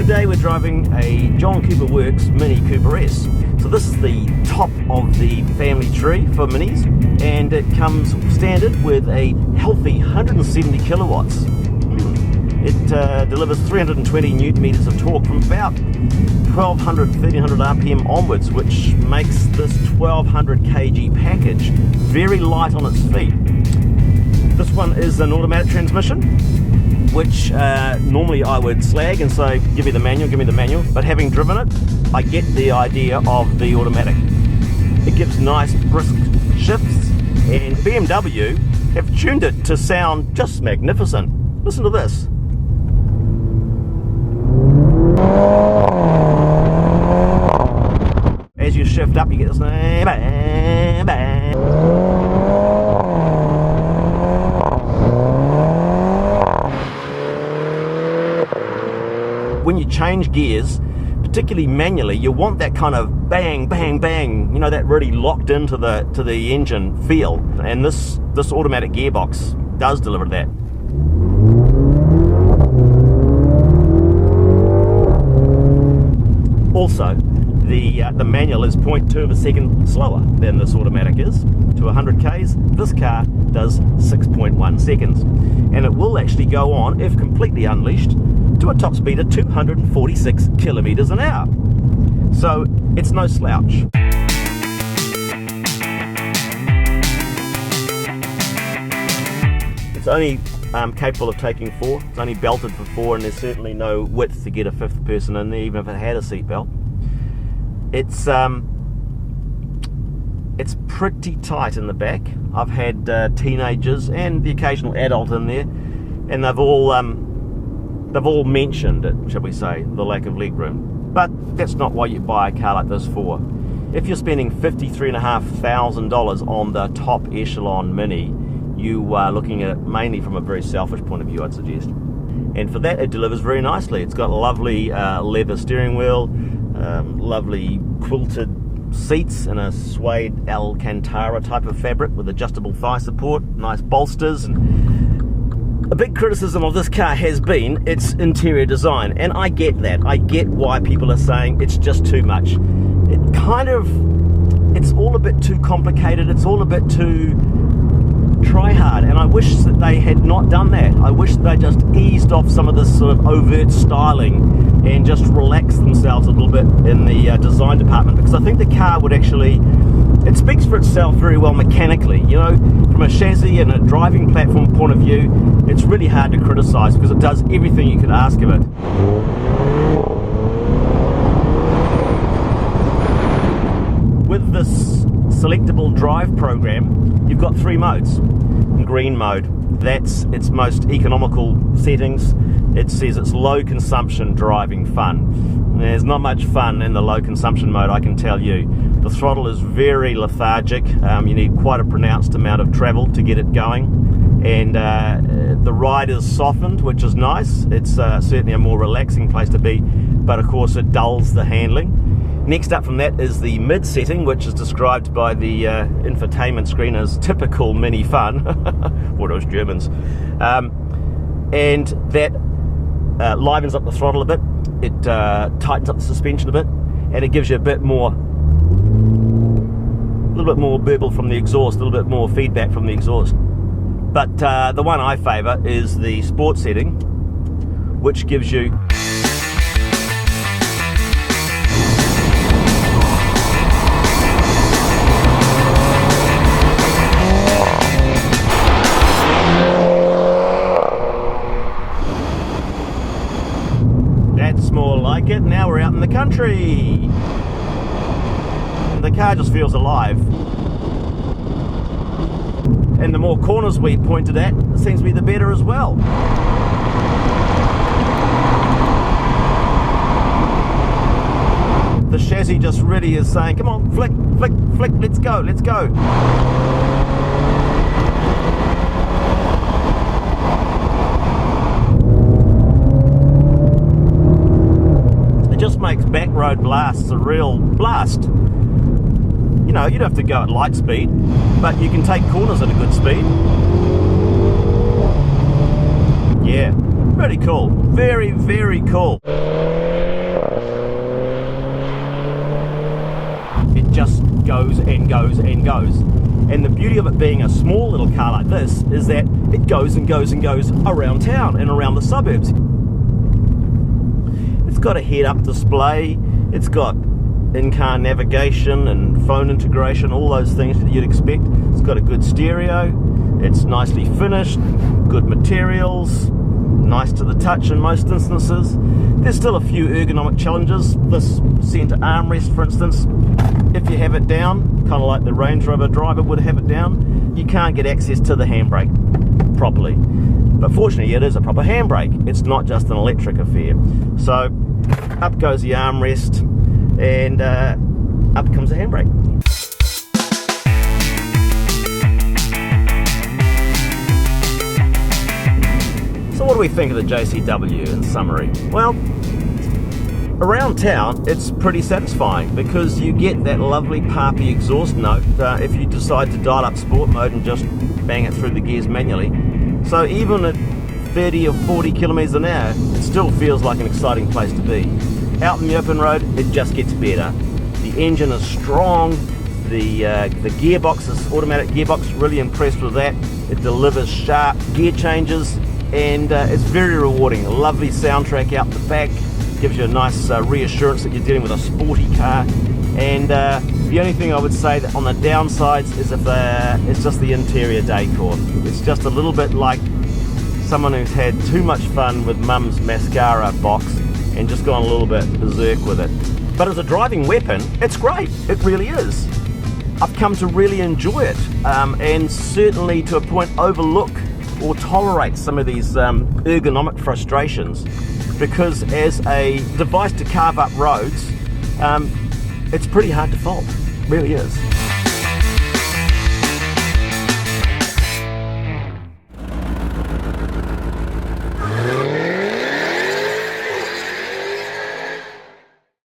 Today we're driving a John Cooper Works Mini Cooper S. So this is the top of the family tree for minis, and it comes standard with a healthy 170 kilowatts. It delivers 320 newton meters of torque from about 1200, 1300 RPM onwards, which makes this 1200 kg package very light on its feet. This one is an automatic transmission, which normally I would slag and say, give me the manual, but having driven it, I get the idea of the automatic. It gives nice brisk shifts, and BMW have tuned it to sound just magnificent. Listen to this. As you shift up, you get this bang, bang. When you change gears, particularly manually, you want that kind of bang, bang, bang, you know, that really locked into the engine feel, and this automatic gearbox does deliver that. Also, the manual is 0.2 of a second slower than this automatic is. To 100 Ks, this car does 6.1 seconds. And it will actually go on, if completely unleashed, to a top speed of 246 kilometers an hour. So it's no slouch. It's only capable of taking 4. It's only belted for 4, and there's certainly no width to get a 5th person in there, even if it had a seatbelt. It's pretty tight in the back. I've had teenagers and the occasional adult in there, and they've all mentioned it, shall we say, the lack of leg room. But that's not what you buy a car like this for. If you're spending $53,500 on the top echelon Mini, you are looking at it mainly from a very selfish point of view, I'd suggest. And for that, it delivers very nicely. It's got a lovely leather steering wheel, lovely quilted seats in a suede Alcantara type of fabric with adjustable thigh support, nice bolsters. And a big criticism of this car has been its interior design, and I get that. I get why people are saying it's just too much. It's all a bit too complicated, it's all a bit too try hard, and I wish that they had not done that. I wish that they just eased off some of this sort of overt styling and just relaxed themselves a little bit in the design department, because I think the car would actually, it speaks for itself very well mechanically. You know, from a chassis and a driving platform point of view, it's really hard to criticize because it does everything you could ask of it. With this selectable drive program, you've got 3 modes. Green mode, that's its most economical settings. It says it's low consumption driving fun. There's not much fun in the low consumption mode, I can tell you. The throttle is very lethargic. You need quite a pronounced amount of travel to get it going, and the ride is softened, which is nice. It's certainly a more relaxing place to be, but of course it dulls the handling. Next up from that is the mid setting, which is described by the infotainment screen as typical Mini fun. What those Germans. And that livens up the throttle a bit. It tightens up the suspension a bit, and it gives you a little bit more burble from the exhaust, a little bit more feedback from the exhaust. But the one I favour is the sport setting, which gives you more like it. Now we're out in the country. The car just feels alive. And the more corners we pointed at, it seems to be the better as well. The chassis just really is saying, come on, flick, flick, flick, let's go, let's go. Just makes back road blasts a real blast. You know, you don't have to go at light speed, but you can take corners at a good speed. Yeah, pretty cool. Very, very cool. goes and goes and goes. And the beauty of it being a small little car like this is that it goes and goes and goes around town and around the suburbs. It's got a head-up display, it's got in-car navigation and phone integration, all those things that you'd expect. It's got a good stereo, it's nicely finished, good materials, nice to the touch in most instances. There's still a few ergonomic challenges. This centre armrest, for instance, if you have it down, kind of like the Range Rover driver would have it down, you can't get access to the handbrake properly. But fortunately, it is a proper handbrake. It's not just an electric affair. So up goes the armrest, and up comes the handbrake. So what do we think of the JCW in summary? Well, around town it's pretty satisfying because you get that lovely parpy exhaust note if you decide to dial up sport mode and just bang it through the gears manually. So even at 30 or 40 kilometers an hour, it still feels like an exciting place to be. Out in the open road, it just gets better. The engine is strong, the gearbox is automatic gearbox, really impressed with that. It delivers sharp gear changes, and it's very rewarding. A lovely soundtrack out the back, gives you a nice reassurance that you're dealing with a sporty car. And the only thing I would say that on the downsides is if it's just the interior decor. It's just a little bit like someone who's had too much fun with mum's mascara box and just gone a little bit berserk with it. But as a driving weapon, it's great. It really is. I've come to really enjoy it, and certainly to a point overlook or tolerate some of these ergonomic frustrations, because as a device to carve up roads, it's pretty hard to fault. It really is.